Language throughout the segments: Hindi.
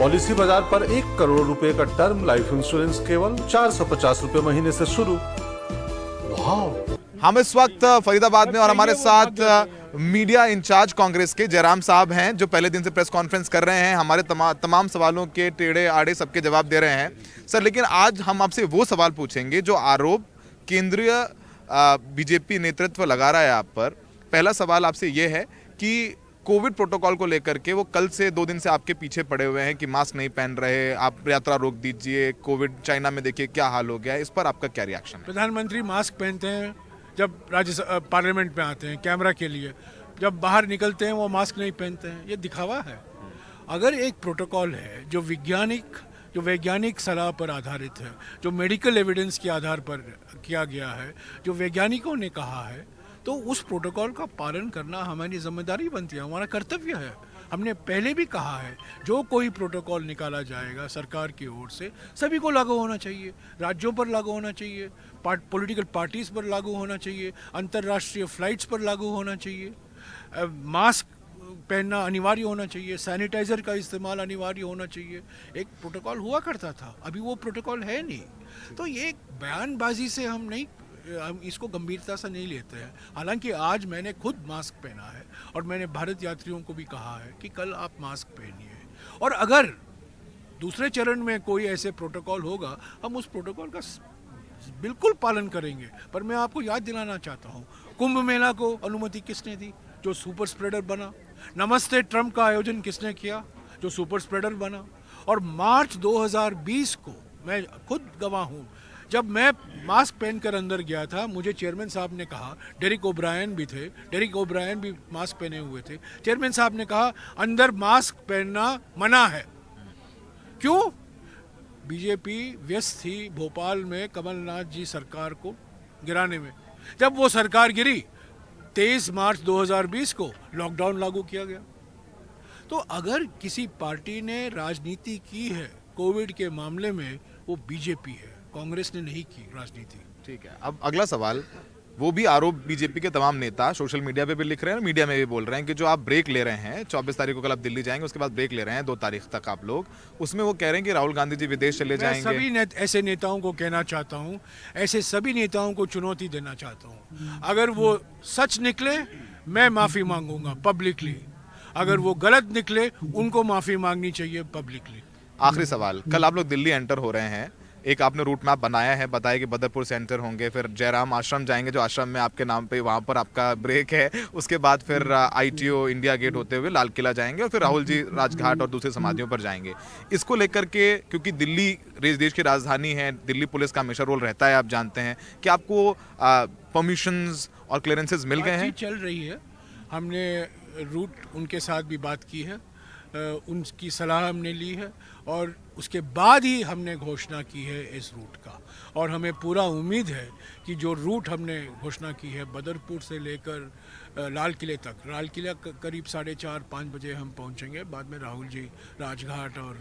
पॉलिसी बाजार पर 1 करोड़ रुपए का टर्म लाइफ इंश्योरेंस केवल 450 रुपए महीने से शुरू। वाह! हम इस वक्त फरीदाबाद में और हमारे साथ मीडिया इंचार्ज कांग्रेस के जयराम साहब हैं, जो पहले दिन से प्रेस कॉन्फ्रेंस कर रहे हैं, हमारे तमाम सवालों के टेढ़े आड़े सबके जवाब दे रहे हैं। सर, लेकिन आज हम आपसे वो सवाल पूछेंगे जो आरोप केंद्रीय बीजेपी नेतृत्व लगा रहा है आप पर। पहला सवाल आपसे ये है कि कोविड प्रोटोकॉल को लेकर के वो कल से 2 दिन से आपके पीछे पड़े हुए हैं कि मास्क नहीं पहन रहे, आप यात्रा रोक दीजिए, कोविड चाइना में देखिए क्या हाल हो गया है। इस पर आपका क्या रिएक्शन है? प्रधानमंत्री मास्क पहनते हैं जब पार्लियामेंट में आते हैं कैमरा के लिए, जब बाहर निकलते हैं वो मास्क नहीं पहनते हैं। ये दिखावा है। अगर एक प्रोटोकॉल है जो वैज्ञानिक सलाह पर आधारित है, जो मेडिकल एविडेंस के आधार पर किया गया है, जो वैज्ञानिकों ने कहा है, तो उस प्रोटोकॉल का पालन करना हमारी जिम्मेदारी बनती है, हमारा कर्तव्य है। हमने पहले भी कहा है, जो कोई प्रोटोकॉल निकाला जाएगा सरकार की ओर से सभी को लागू होना चाहिए, राज्यों पर लागू होना चाहिए, पॉलिटिकल पार्टीज पर लागू होना चाहिए, अंतर्राष्ट्रीय फ्लाइट्स पर लागू होना चाहिए, मास्क पहनना अनिवार्य होना चाहिए, सैनिटाइजर का इस्तेमाल अनिवार्य होना चाहिए। एक प्रोटोकॉल हुआ करता था, अभी वो प्रोटोकॉल है नहीं। तो ये बयानबाजी से हम इसको गंभीरता से नहीं लेते हैं। हालांकि आज मैंने खुद मास्क पहना है और मैंने भारत यात्रियों को भी कहा है कि कल आप मास्क पहनिए, और अगर दूसरे चरण में कोई ऐसे प्रोटोकॉल होगा हम उस प्रोटोकॉल का बिल्कुल पालन करेंगे। पर मैं आपको याद दिलाना चाहता हूँ, कुंभ मेला को अनुमति किसने दी? जो सुपर स्प्रेडर बना। नमस्ते ट्रम्प का आयोजन किसने किया? जो सुपर स्प्रेडर बना। और मार्च 2020 को मैं खुद गवाह हूँ, जब मैं मास्क पहनकर अंदर गया था, मुझे चेयरमैन साहब ने कहा, डेरिक ओब्रायन भी थे, डेरिक ओब्रायन भी मास्क पहने हुए थे, चेयरमैन साहब ने कहा अंदर मास्क पहनना मना है। क्यों? बीजेपी व्यस्त थी भोपाल में कमलनाथ जी सरकार को गिराने में। जब वो सरकार गिरी 23 मार्च 2020 को लॉकडाउन लागू किया गया। तो अगर किसी पार्टी ने राजनीति की है कोविड के मामले में, वो बीजेपी है, कांग्रेस ने नहीं की राजनीति। ठीक है, अब अगला सवाल, वो भी आरोप बीजेपी के तमाम नेता सोशल मीडिया पे भी लिख रहे हैं, मीडिया में भी बोल रहे हैं कि जो आप ब्रेक ले रहे हैं, 24 तारीख को कल आप दिल्ली जाएंगे, उसके बाद ब्रेक ले रहे हैं 2 तारीख तक आप लोग, उसमें वो कह रहे हैं कि राहुल गांधी जी विदेश चले जाएंगे। सभी ऐसे नेताओं को कहना चाहता हूँ, ऐसे सभी नेताओं को चुनौती देना चाहता हूँ, अगर वो सच निकले मैं माफी मांगूंगा पब्लिकली, अगर वो गलत निकले उनको माफी मांगनी चाहिए पब्लिकली। आखिरी सवाल, कल आप लोग दिल्ली एंटर हो रहे हैं, एक आपने रूट मैप बनाया है, बताया कि बदरपुर से एंटर होंगे, फिर जयराम आश्रम जाएंगे जो आश्रम में आपके नाम पे वहाँ पर आपका ब्रेक है, उसके बाद फिर ITO इंडिया गेट होते हुए लाल किला जाएंगे और फिर राहुल जी राजघाट और दूसरी समाधियों पर जाएंगे। इसको लेकर के, क्योंकि दिल्ली देश की राजधानी है, दिल्ली पुलिस का हमेशा रोल रहता है, आप जानते हैं कि आपको परमिशंस और क्लियरेंसेज मिल गए हैं? चल रही है, हमने रूट उनके साथ भी बात की है, उनकी सलाह हमने ली है और उसके बाद ही हमने घोषणा की है इस रूट का। और हमें पूरा उम्मीद है कि जो रूट हमने घोषणा की है बदरपुर से लेकर लाल किले तक, लाल किला करीब 4:30-5 बजे हम पहुंचेंगे, बाद में राहुल जी राजघाट और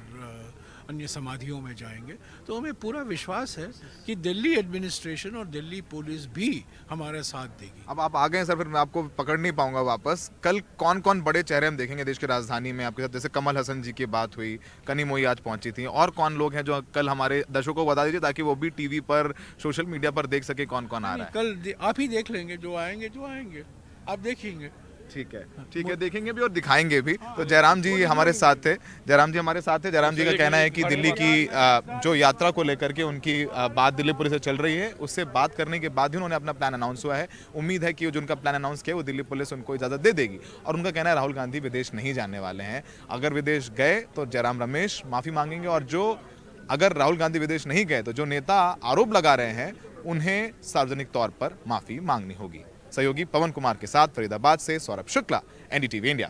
अन्य समाधियों में जाएंगे। तो हमें पूरा विश्वास है कि दिल्ली एडमिनिस्ट्रेशन और दिल्ली पुलिस भी हमारा साथ देगी। अब आप आ गए सर, फिर मैं आपको पकड़ नहीं पाऊंगा वापस। कल कौन कौन बड़े चेहरे हम देखेंगे देश की राजधानी में आपके साथ? जैसे कमल हसन जी की बात हुई, कनी मोई आज पहुंची थी, और कौन लोग हैं जो कल हमारे दर्शकों को बता दीजिए ताकि वो भी टीवी पर सोशल मीडिया पर देख सके कौन कौन आ रहा है। कल आप ही देख लेंगे, जो आएंगे आप देखेंगे। ठीक है, देखेंगे भी और दिखाएंगे भी। तो जयराम जी हमारे साथ थे, जयराम जी का कहना है कि दिल्ली की जो यात्रा को लेकर के उनकी बात दिल्ली पुलिस से चल रही है, उससे बात करने के बाद ही उन्होंने अपना प्लान अनाउंस हुआ है। उम्मीद है कि जो उनका प्लान अनाउंस किया वो दिल्ली पुलिस उनको इजाजत दे देगी। और उनका कहना है राहुल गांधी विदेश नहीं जाने वाले हैं, अगर विदेश गए तो जयराम रमेश माफी मांगेंगे, और अगर राहुल गांधी विदेश नहीं गए तो जो नेता आरोप लगा रहे हैं उन्हें सार्वजनिक तौर पर माफी मांगनी होगी। सहयोगी पवन कुमार के साथ फरीदाबाद से सौरभ शुक्ला, NDTV इंडिया।